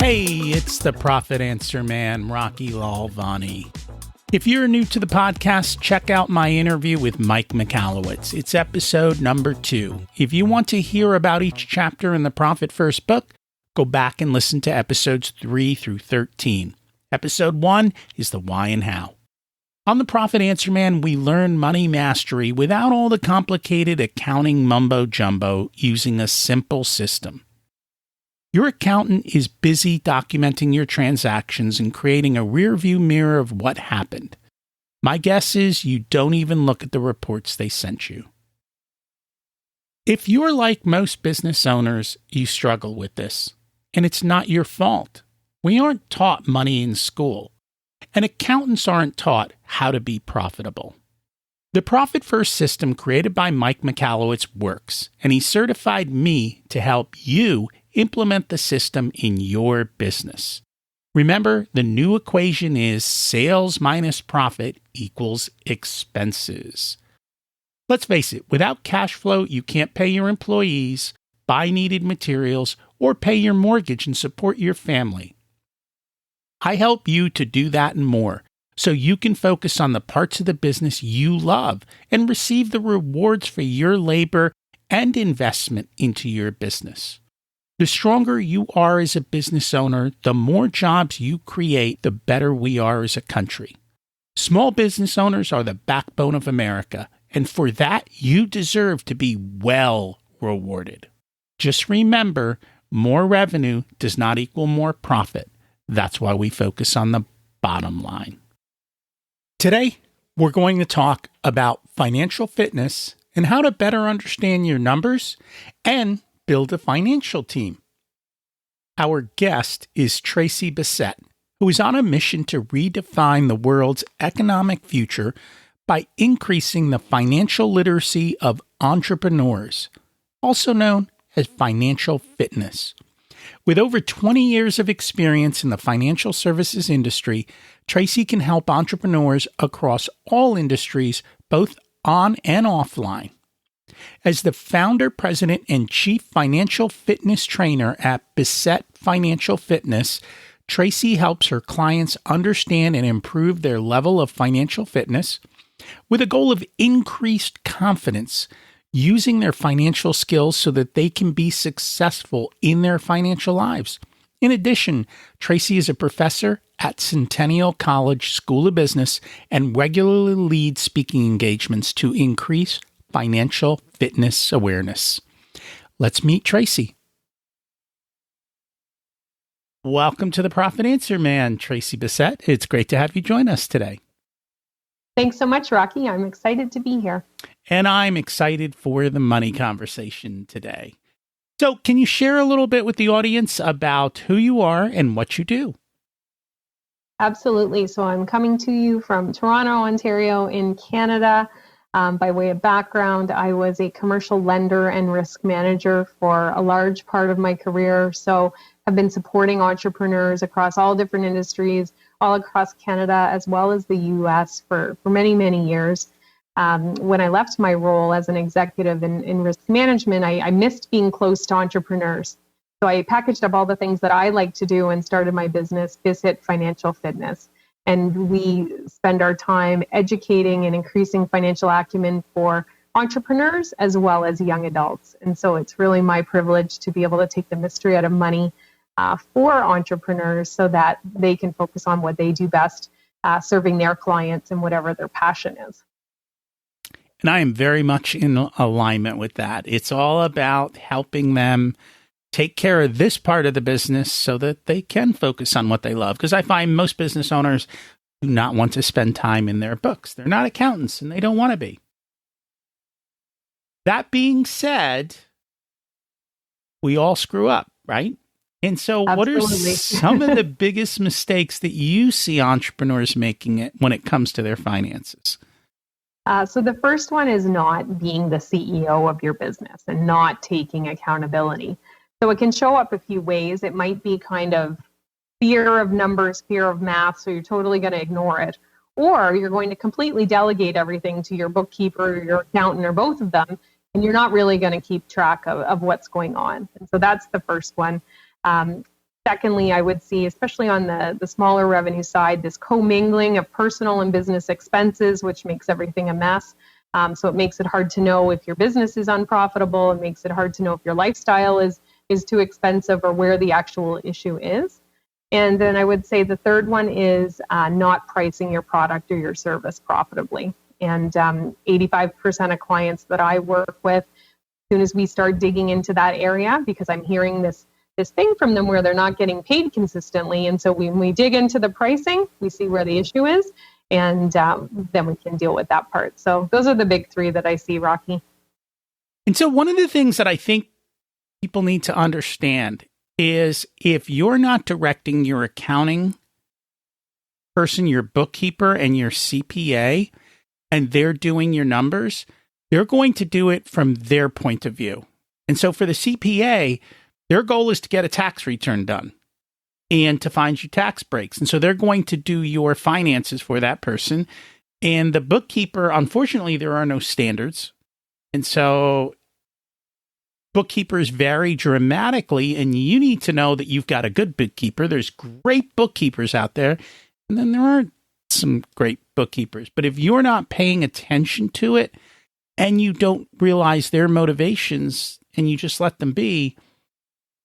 Hey, it's the Profit Answer Man, Rocky Lalvani. If you're new to the podcast, check out my interview with Mike Michalowicz. It's episode number 2. If you want to hear about each chapter in the Profit First book, go back and listen to episodes 3 through 13. Episode 1 is the why and how. On the Profit Answer Man, we learn money mastery without all the complicated accounting mumbo-jumbo using a simple system. Your accountant is busy documenting your transactions and creating a rearview mirror of what happened. My guess is you don't even look at the reports they sent you. If you're like most business owners, you struggle with this, and it's not your fault. We aren't taught money in school, and accountants aren't taught how to be profitable. The Profit First system created by Mike Michalowicz works, and he certified me to help you implement the system in your business. Remember, the new equation is sales minus profit equals expenses. Let's face it, without cash flow, you can't pay your employees, buy needed materials, or pay your mortgage and support your family. I help you to do that and more, so you can focus on the parts of the business you love and receive the rewards for your labor and investment into your business. The stronger you are as a business owner, the more jobs you create, the better we are as a country. Small business owners are the backbone of America, and for that, you deserve to be well rewarded. Just remember, more revenue does not equal more profit. That's why we focus on the bottom line. Today, we're going to talk about financial fitness and how to better understand your numbers and build a financial team. Our guest is Tracey Bissett, who is on a mission to redefine the world's economic future by increasing the financial literacy of entrepreneurs, also known as financial fitness. With over 20 years of experience in the financial services industry, Tracey can help entrepreneurs across all industries, both on and offline. As the founder, president, and chief financial fitness trainer at Bissett Financial Fitness, Tracey helps her clients understand and improve their level of financial fitness with a goal of increased confidence using their financial skills so that they can be successful in their financial lives. In addition, Tracey is a professor at Centennial College School of Business and regularly leads speaking engagements to increase financial fitness awareness. Let's meet Tracey. Welcome to the Profit Answer Man, Tracey Bissett. It's great to have you join us today. Thanks so much, Rocky. I'm excited to be here. And I'm excited for the money conversation today. So can you share a little bit with the audience about who you are and what you do? Absolutely. So I'm coming to you from Toronto, Ontario in Canada. By way of background, I was a commercial lender and risk manager for a large part of my career. So I've been supporting entrepreneurs across all different industries, all across Canada, as well as the US for many, many years. When I left my role as an executive in risk management, I missed being close to entrepreneurs. So I packaged up all the things that I like to do and started my business, Bissett Financial Fitness. And we spend our time educating and increasing financial acumen for entrepreneurs as well as young adults. And so it's really my privilege to be able to take the mystery out of money for entrepreneurs so that they can focus on what they do best, serving their clients and whatever their passion is. And I am very much in alignment with that. It's all about helping them take care of this part of the business so that they can focus on what they love. Because I find most business owners do not want to spend time in their books. They're not accountants and they don't want to be. That being said, we all screw up, right? And so Absolutely. What are some of the biggest mistakes that you see entrepreneurs making it when it comes to their finances? So the first one is not being the CEO of your business and not taking accountability. So it can show up a few ways. It might be kind of fear of numbers, fear of math, so you're totally going to ignore it. Or you're going to completely delegate everything to your bookkeeper or your accountant or both of them, and you're not really going to keep track of what's going on. And so that's the first one. Secondly, I would see, especially on the smaller revenue side, this commingling of personal and business expenses, which makes everything a mess. So it makes it hard to know if your business is unprofitable. It makes it hard to know if your lifestyle is too expensive or where the actual issue is. And then I would say the third one is not pricing your product or your service profitably. And 85% of clients that I work with, as soon as we start digging into that area, because I'm hearing this thing from them where they're not getting paid consistently. And so when we dig into the pricing, we see where the issue is, and then we can deal with that part. So those are the big three that I see, Rocky. And so one of the things that I think people need to understand is if you're not directing your accounting person, your bookkeeper and your CPA, and they're doing your numbers, they're going to do it from their point of view. And so for the CPA, their goal is to get a tax return done and to find you tax breaks. And so they're going to do your finances for that person. And the bookkeeper, unfortunately, there are no standards. And so bookkeepers vary dramatically, and you need to know that you've got a good bookkeeper. There's great bookkeepers out there, and then there are some great bookkeepers. But if you're not paying attention to it and you don't realize their motivations and you just let them be,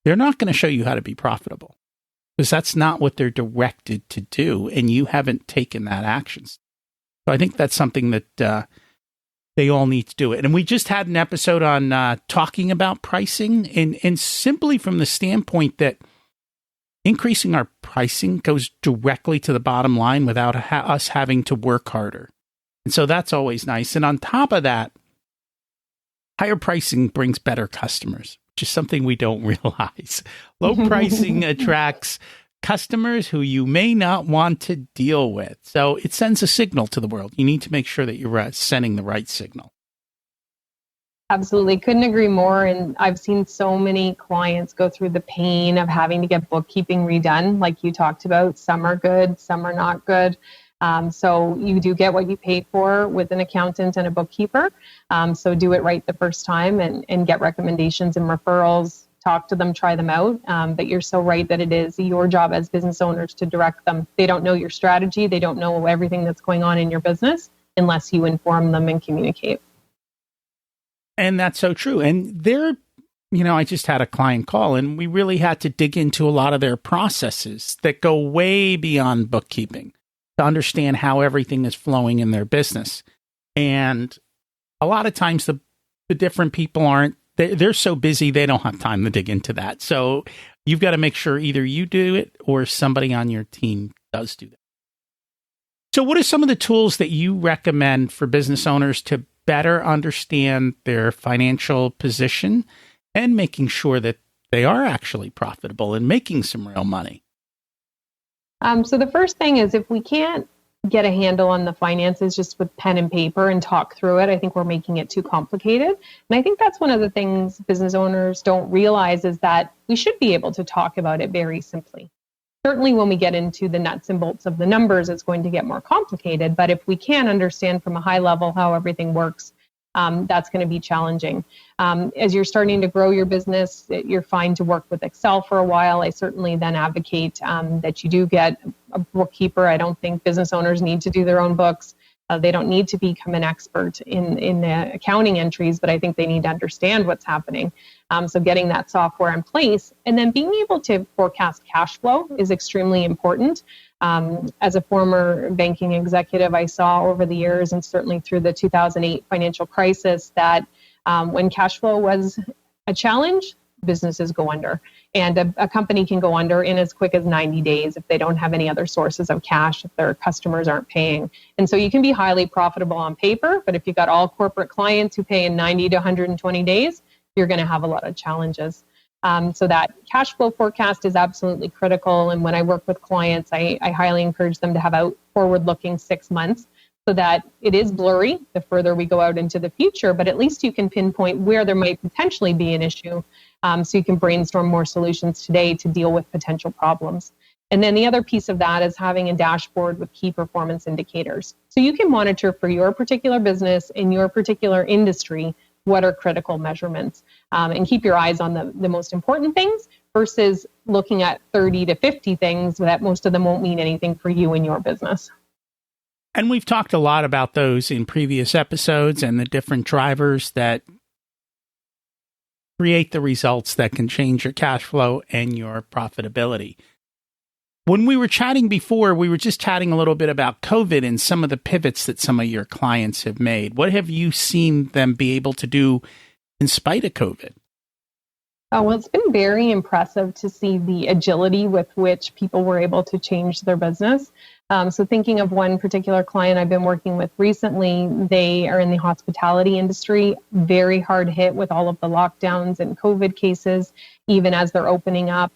they're not going to show you how to be profitable, because that's not what they're directed to do, and you haven't taken that action. So I think that's something that they all need to do it. And we just had an episode on talking about pricing, and simply from the standpoint that increasing our pricing goes directly to the bottom line without us having to work harder. And so that's always nice. And on top of that, higher pricing brings better customers, which is something we don't realize. Low pricing attracts customers who you may not want to deal with. So it sends a signal to the world. You need to make sure that you're sending the right signal. Absolutely. Couldn't agree more. And I've seen so many clients go through the pain of having to get bookkeeping redone. Like you talked about, some are good, some are not good. So you do get what you pay for with an accountant and a bookkeeper. So do it right the first time and get recommendations and referrals. Talk to them, try them out. But you're so right that it is your job as business owners to direct them. They don't know your strategy. They don't know everything that's going on in your business unless you inform them and communicate. And that's so true. And I just had a client call, and we really had to dig into a lot of their processes that go way beyond bookkeeping to understand how everything is flowing in their business. And a lot of times the different people they're so busy, they don't have time to dig into that. So you've got to make sure either you do it or somebody on your team does do that. So what are some of the tools that you recommend for business owners to better understand their financial position and making sure that they are actually profitable and making some real money? So the first thing is, if we can't get a handle on the finances just with pen and paper and talk through it, I think we're making it too complicated. And I think that's one of the things business owners don't realize, is that we should be able to talk about it very simply. Certainly when we get into the nuts and bolts of the numbers, it's going to get more complicated. But if we can understand from a high level how everything works, that's going to be challenging. As you're starting to grow your business, you're fine to work with Excel for a while. I certainly then advocate that you do get a bookkeeper. I don't think business owners need to do their own books. They don't need to become an expert in the accounting entries, but I think they need to understand what's happening. So getting that software in place and then being able to forecast cash flow is extremely important. As a former banking executive, I saw over the years, and certainly through the 2008 financial crisis, that when cash flow was a challenge, businesses go under. And a company can go under in as quick as 90 days if they don't have any other sources of cash, if their customers aren't paying. And so you can be highly profitable on paper, but if you've got all corporate clients who pay in 90 to 120 days, you're going to have a lot of challenges. So that cash flow forecast is absolutely critical. And when I work with clients, I highly encourage them to have a forward-looking 6 months, so that it is blurry the further we go out into the future, but at least you can pinpoint where there might potentially be an issue, so you can brainstorm more solutions today to deal with potential problems. And then the other piece of that is having a dashboard with key performance indicators. So you can monitor for your particular business in your particular industry what are critical measurements, and keep your eyes on the most important things versus looking at 30 to 50 things that most of them won't mean anything for you and your business. And we've talked a lot about those in previous episodes and the different drivers that create the results that can change your cash flow and your profitability. When we were chatting before, we were just chatting a little bit about COVID and some of the pivots that some of your clients have made. What have you seen them be able to do in spite of COVID? Oh, well, it's been very impressive to see the agility with which people were able to change their business. So thinking of one particular client I've been working with recently, they are in the hospitality industry, very hard hit with all of the lockdowns and COVID cases. Even as they're opening up,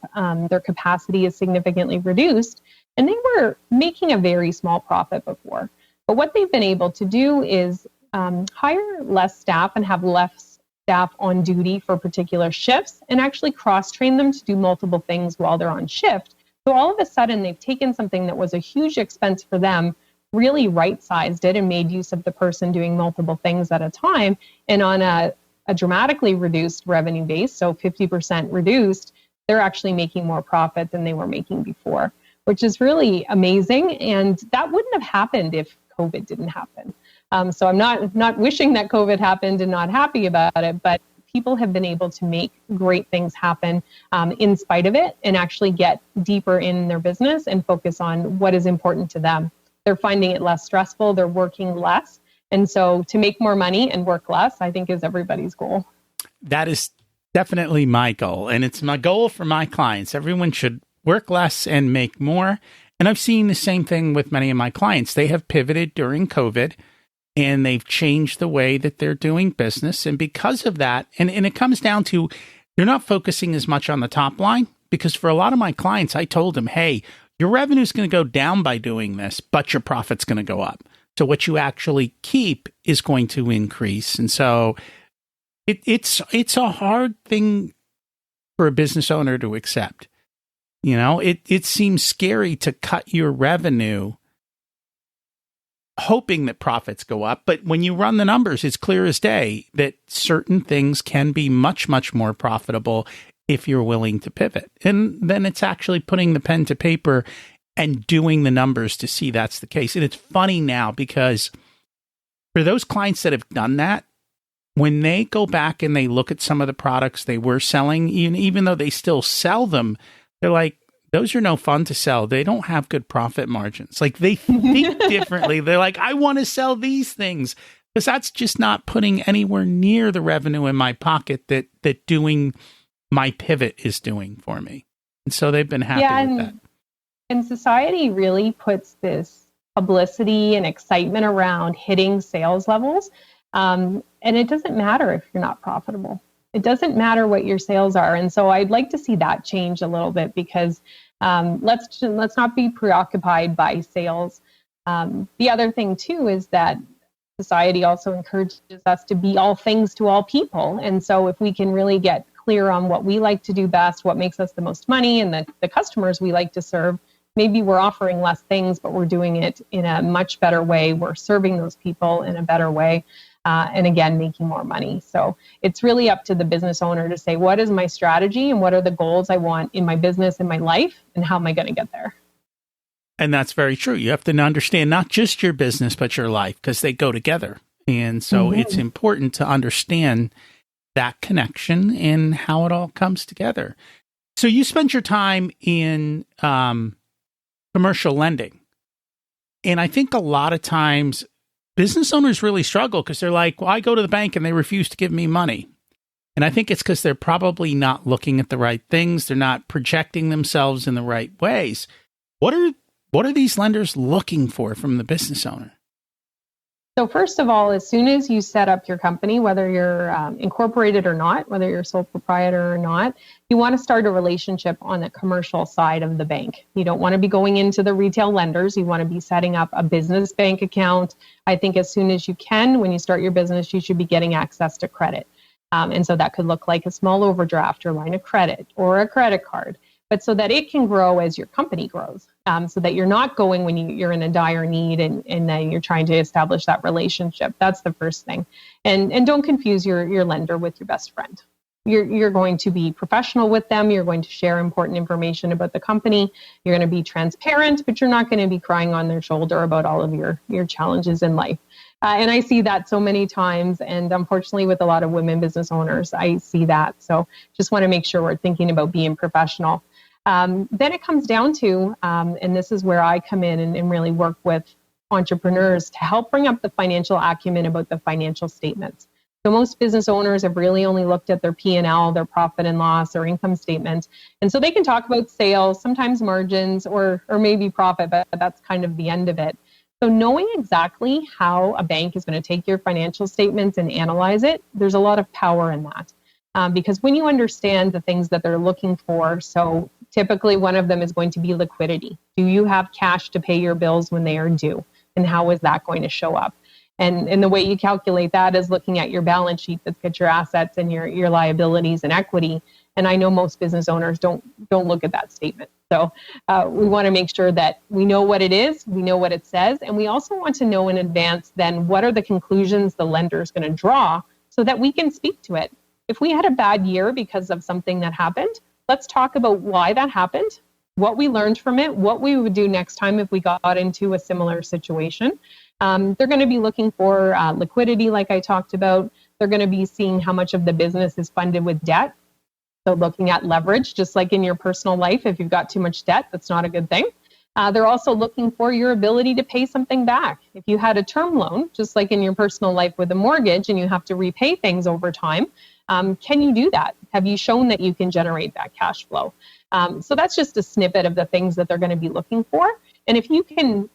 their capacity is significantly reduced. And they were making a very small profit before. But what they've been able to do is hire less staff and have less staff on duty for particular shifts and actually cross-train them to do multiple things while they're on shift. So all of a sudden, they've taken something that was a huge expense for them, really right-sized it and made use of the person doing multiple things at a time. And on a dramatically reduced revenue base, so 50% reduced, they're actually making more profit than they were making before, which is really amazing. And that wouldn't have happened if COVID didn't happen. So I'm not wishing that COVID happened and not happy about it, but people have been able to make great things happen in spite of it and actually get deeper in their business and focus on what is important to them. They're finding it less stressful. They're working less. And so to make more money and work less, I think is everybody's goal. That is definitely my goal. And it's my goal for my clients. Everyone should work less and make more. And I've seen the same thing with many of my clients. They have pivoted during COVID and they've changed the way that they're doing business. And because of that, and it comes down to, you're not focusing as much on the top line, because for a lot of my clients, I told them, hey, your revenue is going to go down by doing this, but your profit's going to go up. So what you actually keep is going to increase. And so it's a hard thing for a business owner to accept. You know, it seems scary to cut your revenue hoping that profits go up. But when you run the numbers, it's clear as day that certain things can be much, much more profitable if you're willing to pivot. And then it's actually putting the pen to paper and doing the numbers to see that's the case. And it's funny now because for those clients that have done that, when they go back and they look at some of the products they were selling, even though they still sell them, they're like, those are no fun to sell. They don't have good profit margins. Like they think differently. They're like, I want to sell these things because that's just not putting anywhere near the revenue in my pocket that doing my pivot is doing for me. And so they've been happy with that. And society really puts this publicity and excitement around hitting sales levels. And it doesn't matter if you're not profitable. It doesn't matter what your sales are. And so I'd like to see that change a little bit because let's not be preoccupied by sales. The other thing too is that society also encourages us to be all things to all people. And so if we can really get clear on what we like to do best, what makes us the most money and the customers we like to serve, maybe we're offering less things, but we're doing it in a much better way. We're serving those people in a better way. And again, making more money. So it's really up to the business owner to say, what is my strategy and what are the goals I want in my business, in my life, and how am I going to get there? And that's very true. You have to understand not just your business, but your life, because they go together. And so it's important to understand that connection and how it all comes together. So you spent your time in commercial lending. And I think a lot of times business owners really struggle because they're like, well, I go to the bank and they refuse to give me money. And I think it's because they're probably not looking at the right things. They're not projecting themselves in the right ways. What are these lenders looking for from the business owner? So first of all, as soon as you set up your company, whether you're incorporated or not, whether you're sole proprietor or not, you want to start a relationship on the commercial side of the bank. You don't want to be going into the retail lenders. You want to be setting up a business bank account. I think as soon as you can, when you start your business, you should be getting access to credit. And so that could look like a small overdraft or line of credit or a credit card, but so that it can grow as your company grows, so that you're not going when you're in a dire need and you're trying to establish that relationship. That's the first thing. And don't confuse your lender with your best friend. you're going to be professional with them. You're going to share important information about the company. You're going to be transparent, but you're not going to be crying on their shoulder about all of your challenges in life. And I see that so many times. And unfortunately, with a lot of women business owners, I see that. So just want to make sure we're thinking about being professional. Then it comes down to, and this is where I come in and really work with entrepreneurs to help bring up the financial acumen about the financial statements. So most business owners have really only looked at their P&L, their profit and loss, or income statement. And so they can talk about sales, sometimes margins, or maybe profit, but that's kind of the end of it. So knowing exactly how a bank is going to take your financial statements and analyze it, there's a lot of power in that. Because when you understand the things that they're looking for, so typically one of them is going to be liquidity. Do you have cash to pay your bills when they are due? And how is that going to show up? And the way you calculate that is looking at your balance sheet that's got your assets and your liabilities and equity. And I know most business owners don't look at that statement. So we want to make sure that we know what it is, we know what it says, and we also want to know in advance then what are the conclusions the lender is going to draw so that we can speak to it. If we had a bad year because of something that happened, let's talk about why that happened, what we learned from it, what we would do next time if we got into a similar situation. They're going to be looking for liquidity, like I talked about. They're going to be seeing how much of the business is funded with debt. So looking at leverage, just like in your personal life, if you've got too much debt, that's not a good thing. They're also looking for your ability to pay something back. If you had a term loan, just like in your personal life with a mortgage, and you have to repay things over time, can you do that? Have you shown that you can generate that cash flow? So that's just a snippet of the things that they're going to be looking for. And if you can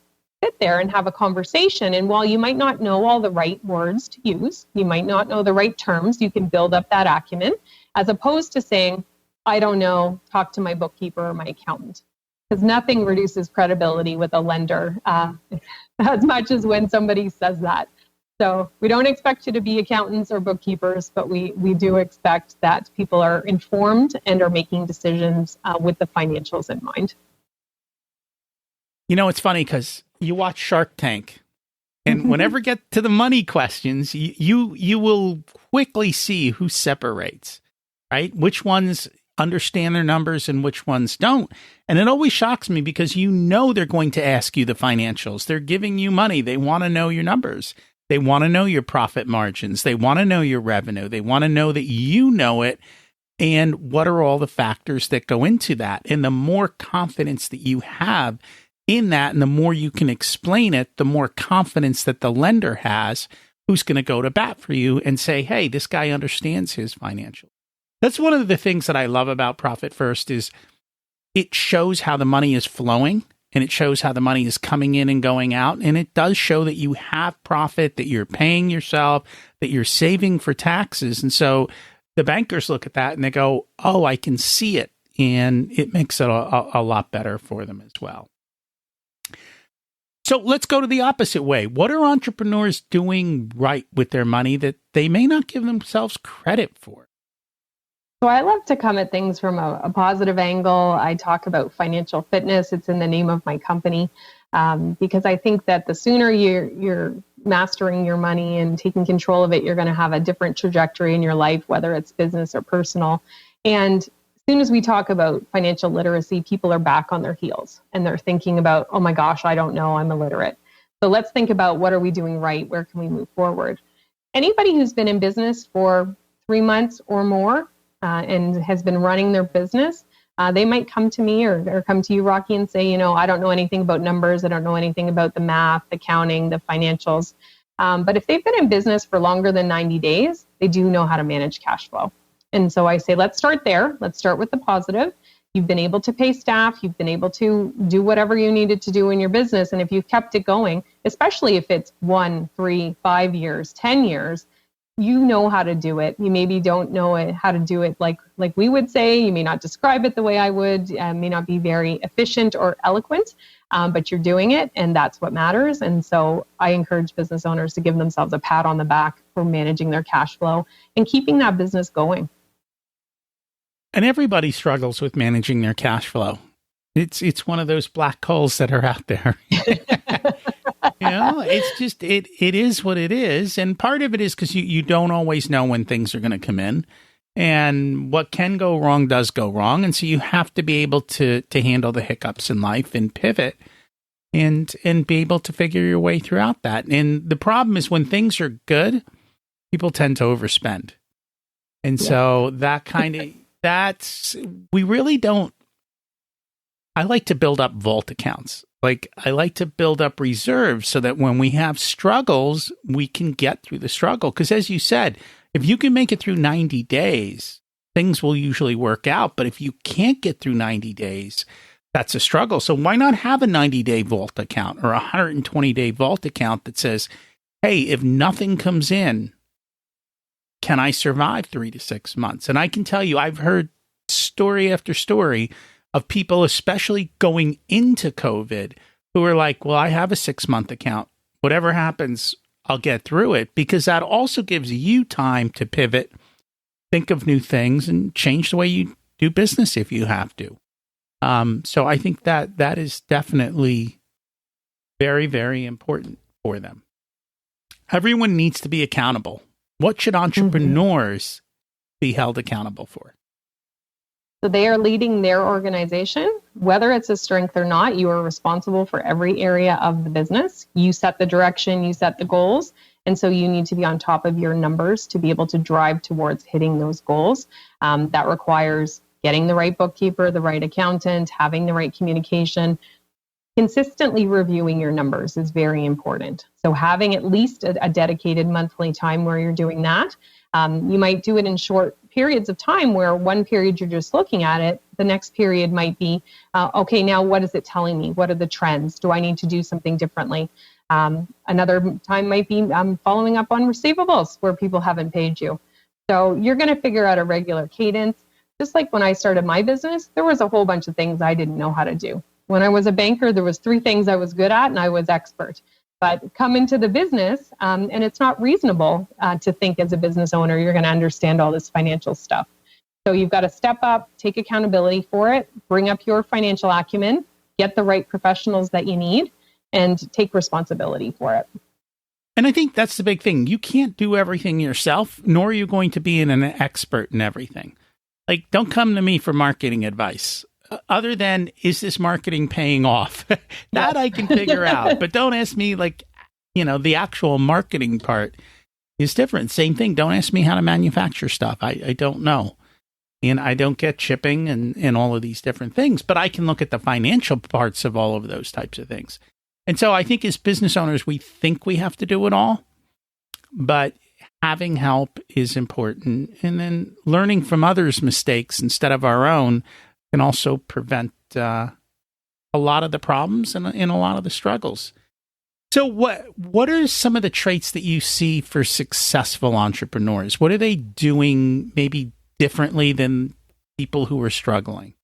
sit there and have a conversation, and while you might not know all the right words to use, you might not know the right terms, you can build up that acumen, as opposed to saying, I don't know, talk to my bookkeeper or my accountant. Because nothing reduces credibility with a lender as much as when somebody says that. So we don't expect you to be accountants or bookkeepers, but we do expect that people are informed and are making decisions with the financials in mind. You know, it's funny because you watch Shark Tank, and whenever get to the money questions, you will quickly see who separates, right? Which ones understand their numbers and which ones don't. And it always shocks me because you know they're going to ask you the financials. They're giving you money. They want to know your numbers. They want to know your profit margins. They want to know your revenue. They want to know that you know it. And what are all the factors that go into that? And the more confidence that you have in that, and the more you can explain it, the more confidence that the lender has, who's going to go to bat for you and say, hey, this guy understands his financials. That's one of the things that I love about Profit First is it shows how the money is flowing, and it shows how the money is coming in and going out. And it does show that you have profit, that you're paying yourself, that you're saving for taxes. And so the bankers look at that and they go, oh, I can see it. And it makes it a lot better for them as well. So let's go to the opposite way. What are entrepreneurs doing right with their money that they may not give themselves credit for? So I love to come at things from a positive angle. I talk about financial fitness. It's in the name of my company, because I think that the sooner you're mastering your money and taking control of it, you're going to have a different trajectory in your life, whether it's business or personal. And as soon as we talk about financial literacy, people are back on their heels and they're thinking about, oh my gosh, I don't know, I'm illiterate. So let's think about what are we doing right? Where can we move forward? Anybody who's been in business for 3 months or more, and has been running their business, they might come to me or come to you, Rocky, and say, you know, I don't know anything about numbers. I don't know anything about the math, the accounting, the financials. But if they've been in business for longer than 90 days, they do know how to manage cash flow. And so I say, let's start there. Let's start with the positive. You've been able to pay staff. You've been able to do whatever you needed to do in your business. And if you've kept it going, especially if it's 1, 3, 5 years, 10 years, you know how to do it. You maybe don't know how to do it like we would say. You may not describe it the way I would, may not be very efficient or eloquent, but you're doing it, and that's what matters. And so I encourage business owners to give themselves a pat on the back for managing their cash flow and keeping that business going. And everybody struggles with managing their cash flow. It's one of those black holes that are out there. You know, it's just, it is what it is. And part of it is because you don't always know when things are going to come in. And what can go wrong does go wrong. And so you have to be able to handle the hiccups in life and pivot and be able to figure your way throughout that. And the problem is when things are good, people tend to overspend. And so we really don't. I like to build up vault accounts. Like I like to build up reserves so that when we have struggles, we can get through the struggle. Because as you said, if you can make it through 90 days, things will usually work out. But if you can't get through 90 days, that's a struggle. So why not have a 90-day vault account or a 120-day vault account that says, hey, if nothing comes in, can I survive 3 to 6 months? And I can tell you, I've heard story after story of people, especially going into COVID, who are like, well, I have a 6-month account. Whatever happens, I'll get through it, because that also gives you time to pivot, think of new things, and change the way you do business if you have to. So I think that is definitely very, very important for them. Everyone needs to be accountable. What should entrepreneurs be held accountable for? So they are leading their organization. Whether it's a strength or not, you are responsible for every area of the business. You set the direction, you set the goals. And so you need to be on top of your numbers to be able to drive towards hitting those goals. That requires getting the right bookkeeper, the right accountant, having the right communication. Consistently reviewing your numbers is very important. So having at least a dedicated monthly time where you're doing that. You might do it in short periods of time where one period you're just looking at it. The next period might be, okay, now what is it telling me? What are the trends? Do I need to do something differently? Another time might be following up on receivables where people haven't paid you. So you're going to figure out a regular cadence. Just like when I started my business, there was a whole bunch of things I didn't know how to do. When I was a banker, there was 3 things I was good at and I was expert. But come into the business, and it's not reasonable to think as a business owner, you're going to understand all this financial stuff. So you've got to step up, take accountability for it, bring up your financial acumen, get the right professionals that you need, and take responsibility for it. And I think that's the big thing. You can't do everything yourself, nor are you going to be an expert in everything. Like, don't come to me for marketing advice. Other than, is this marketing paying off? That I can figure out. But don't ask me, like, the actual marketing part is different. Same thing. Don't ask me how to manufacture stuff. I don't know. And I don't get shipping and all of these different things. But I can look at the financial parts of all of those types of things. And so I think as business owners, we think we have to do it all. But having help is important. And then learning from others' mistakes instead of our own can also prevent a lot of the problems and a lot of the struggles. So what are some of the traits that you see for successful entrepreneurs? What are they doing maybe differently than people who are struggling?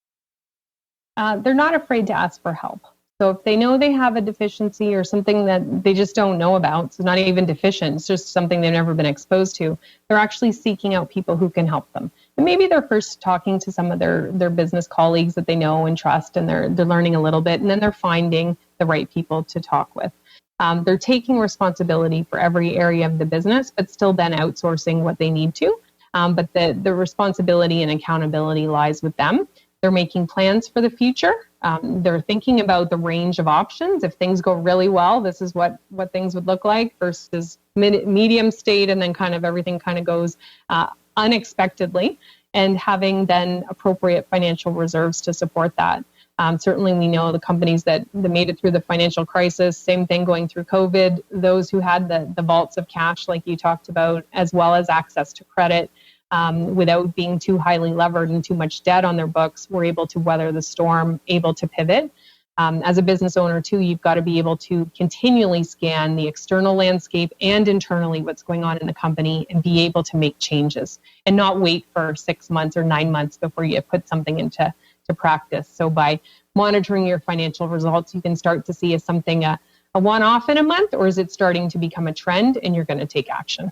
They're not afraid to ask for help. So if they know they have a deficiency or something that they just don't know about, so not even deficient, it's just something they've never been exposed to, they're actually seeking out people who can help them. And maybe they're first talking to some of their business colleagues that they know and trust, and they're learning a little bit, and then they're finding the right people to talk with. They're taking responsibility for every area of the business, but still then outsourcing what they need to. But the responsibility and accountability lies with them. They're making plans for the future. They're thinking about the range of options. If things go really well, this is what things would look like versus medium state, and then kind of everything kind of goes unexpectedly, and having then appropriate financial reserves to support that. Certainly we know the companies that made it through the financial crisis, same thing going through COVID, those who had the vaults of cash like you talked about, as well as access to credit, without being too highly levered and too much debt on their books, were able to weather the storm, able to pivot. As a business owner too, you've got to be able to continually scan the external landscape and internally what's going on in the company and be able to make changes and not wait for 6 months or 9 months before you put something into practice. So by monitoring your financial results, you can start to see is something a one-off in a month, or is it starting to become a trend and you're going to take action.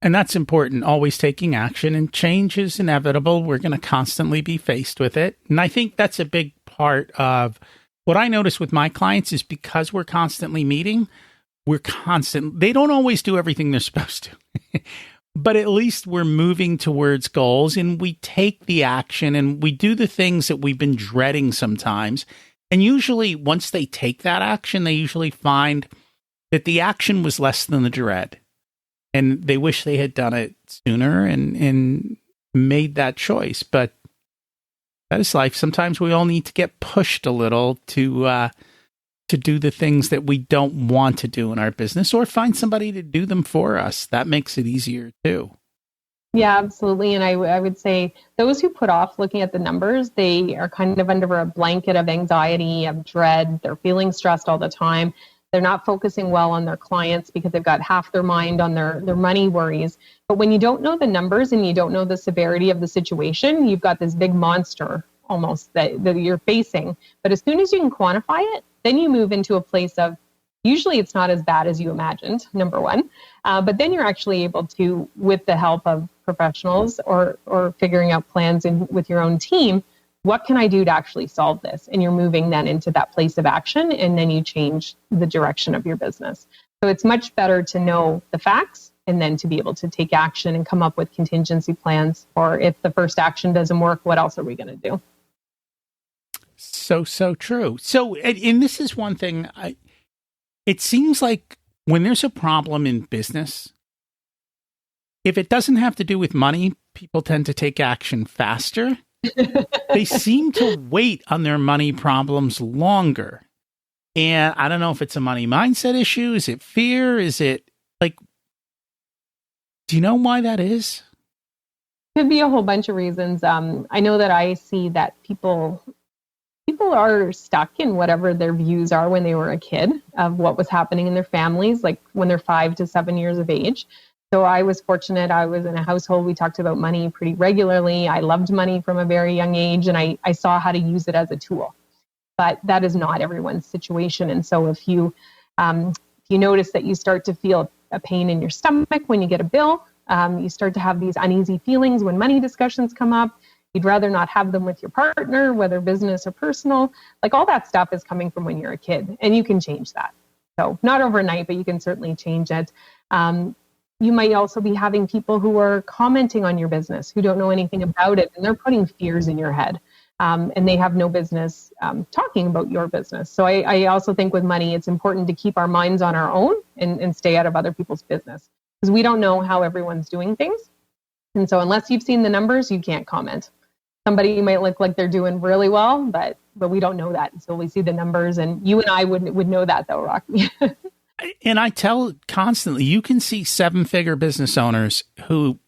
And that's important, always taking action, and change is inevitable. We're going to constantly be faced with it. And I think that's a big part of what I notice with my clients is because we're constantly meeting, they don't always do everything they're supposed to. but at least we're moving towards goals and we take the action and we do the things that we've been dreading sometimes. And usually once they take that action, they usually find that the action was less than the dread. And they wish they had done it sooner and made that choice. But that is life. Sometimes we all need to get pushed a little to do the things that we don't want to do in our business, or find somebody to do them for us. That makes it easier too. Yeah, absolutely. And I would say those who put off looking at the numbers, they are kind of under a blanket of anxiety, of dread. They're feeling stressed all the time. They're not focusing well on their clients because they've got half their mind on their money worries. But when you don't know the numbers and you don't know the severity of the situation, you've got this big monster almost that you're facing. But as soon as you can quantify it, then you move into a place of, usually it's not as bad as you imagined, number one. But then you're actually able to, with the help of professionals or figuring out plans with your own team, what can I do to actually solve this? And you're moving then into that place of action, and then you change the direction of your business. So it's much better to know the facts and then to be able to take action and come up with contingency plans. Or if the first action doesn't work, what else are we going to do? So true. So, and this is one thing, it seems like when there's a problem in business, if it doesn't have to do with money, people tend to take action faster. They seem to wait on their money problems longer. And I don't know if it's a money mindset issue. Is it fear? Is it like, do you know why that is? Could be a whole bunch of reasons. I know that I see that people are stuck in whatever their views are when they were a kid of what was happening in their families, like when they're 5 to 7 years of age. So I was fortunate. I was in a household, we talked about money pretty regularly. I loved money from a very young age, and I saw how to use it as a tool. But that is not everyone's situation. And so if you notice that you start to feel a pain in your stomach when you get a bill, you start to have these uneasy feelings when money discussions come up, you'd rather not have them with your partner, whether business or personal, like all that stuff is coming from when you're a kid, and you can change that. So not overnight, but you can certainly change it. You might also be having people who are commenting on your business, who don't know anything about it, and they're putting fears in your head, and they have no business talking about your business. So I also think with money, it's important to keep our minds on our own and stay out of other people's business, because we don't know how everyone's doing things. And so unless you've seen the numbers, you can't comment. Somebody might look like they're doing really well, but we don't know that until we see the numbers. And you and I would know that though, Rocky. And I tell constantly, you can see 7-figure business owners who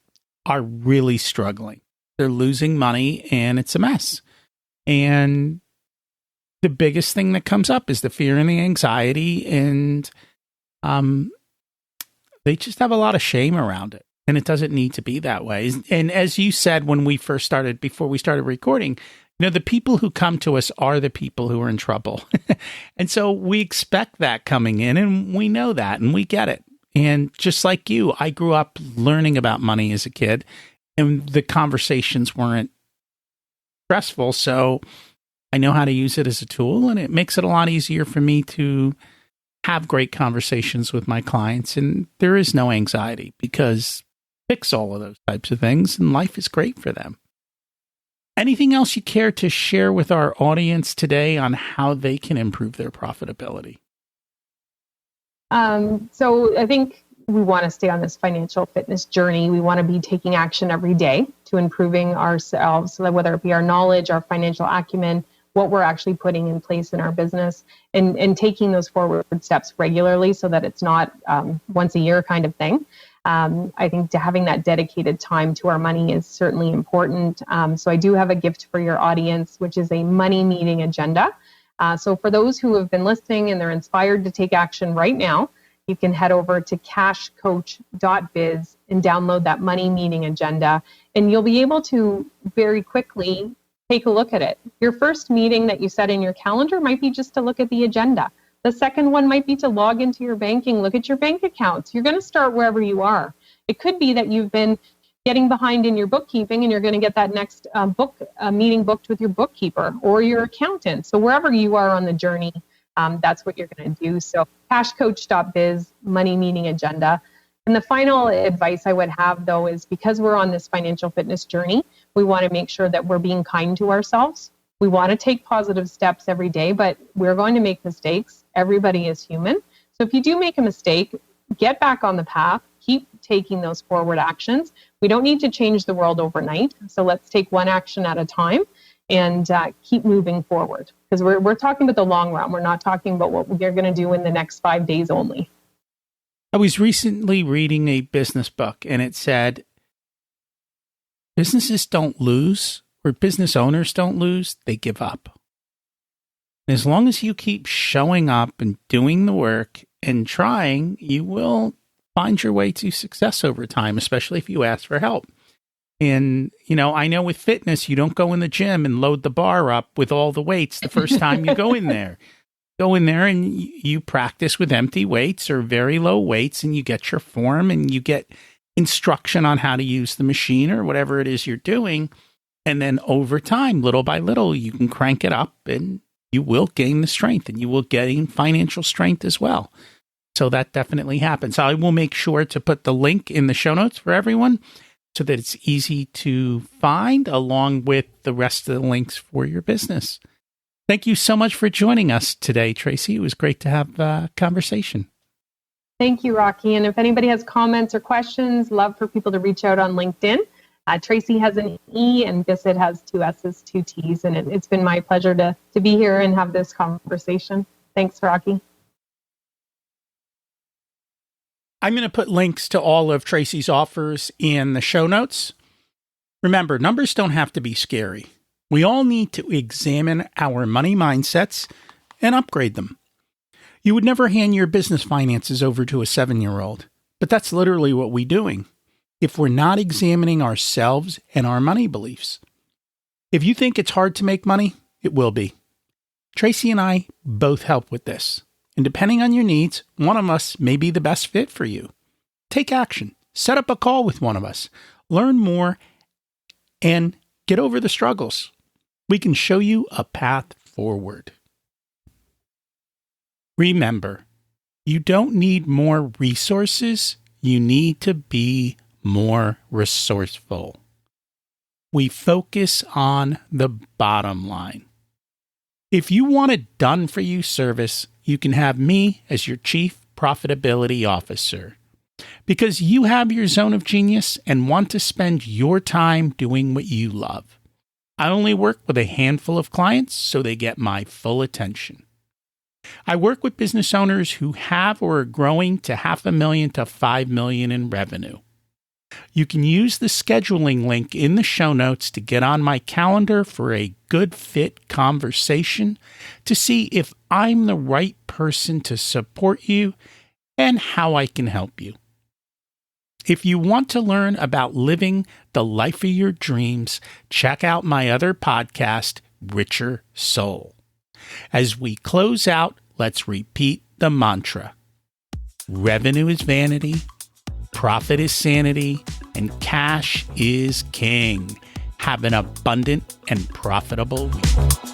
are really struggling. They're losing money and it's a mess. And the biggest thing that comes up is the fear and the anxiety. And they just have a lot of shame around it. And it doesn't need to be that way. And as you said, when we first started, before we started recording, the people who come to us are the people who are in trouble. And so we expect that coming in, and we know that, and we get it. And just like you, I grew up learning about money as a kid, and the conversations weren't stressful. So I know how to use it as a tool, and it makes it a lot easier for me to have great conversations with my clients. And there is no anxiety because fix all of those types of things, and life is great for them. Anything else you care to share with our audience today on how they can improve their profitability? So I think we want to stay on this financial fitness journey. We want to be taking action every day to improving ourselves, so that whether it be our knowledge, our financial acumen, what we're actually putting in place in our business, and taking those forward steps regularly so that it's not once a year kind of thing. I think having that dedicated time to our money is certainly important. So I do have a gift for your audience, which is a money meeting agenda. So for those who have been listening and they're inspired to take action right now, you can head over to cashcoach.biz and download that money meeting agenda. And you'll be able to very quickly take a look at it. Your first meeting that you set in your calendar might be just to look at the agenda. The second one might be to log into your banking, look at your bank accounts. You're going to start wherever you are. It could be that you've been getting behind in your bookkeeping and you're going to get that next meeting booked with your bookkeeper or your accountant. So wherever you are on the journey, that's what you're going to do. So cashcoach.biz, money meeting agenda. And the final advice I would have, though, is because we're on this financial fitness journey, we want to make sure that we're being kind to ourselves. We want to take positive steps every day, but we're going to make mistakes. Everybody is human. So if you do make a mistake, get back on the path, keep taking those forward actions. We don't need to change the world overnight. So let's take one action at a time and keep moving forward. Because we're talking about the long run. We're not talking about what we're going to do in the next 5 days only. I was recently reading a business book, and it said, businesses don't lose, or business owners don't lose, they give up. And as long as you keep showing up and doing the work and trying, you will find your way to success over time, especially if you ask for help. And, I know with fitness, you don't go in the gym and load the bar up with all the weights the first time you go in there. Go in there and you practice with empty weights or very low weights, and you get your form and you get instruction on how to use the machine or whatever it is you're doing. And then over time, little by little, you can crank it up and you will gain the strength, and you will gain financial strength as well. So that definitely happens. I will make sure to put the link in the show notes for everyone so that it's easy to find, along with the rest of the links for your business. Thank you so much for joining us today, Tracey. It was great to have a conversation. Thank you, Rocky. And if anybody has comments or questions, love for people to reach out on LinkedIn. Tracey has an E and Bissett has 2 S's, 2 T's. And it's been my pleasure to be here and have this conversation. Thanks, Rocky. I'm going to put links to all of Tracey's offers in the show notes. Remember, numbers don't have to be scary. We all need to examine our money mindsets and upgrade them. You would never hand your business finances over to a 7-year-old, but that's literally what we're doing if we're not examining ourselves and our money beliefs. If you think it's hard to make money, it will be. Tracey and I both help with this, and depending on your needs, one of us may be the best fit for you. Take action. Set up a call with one of us. Learn more and get over the struggles. We can show you a path forward. Remember, you don't need more resources. You need to be more resourceful. We focus on the bottom line. If you want a done-for-you service, you can have me as your Chief Profitability Officer, because you have your zone of genius and want to spend your time doing what you love. I only work with a handful of clients, so they get my full attention. I work with business owners who have or are growing to $500,000 to $5 million in revenue. You can use the scheduling link in the show notes to get on my calendar for a good fit conversation to see if I'm the right person to support you and how I can help you. If you want to learn about living the life of your dreams, check out my other podcast, Richer Soul. As we close out, let's repeat the mantra. Revenue is vanity, profit is sanity, and cash is king. Have an abundant and profitable week.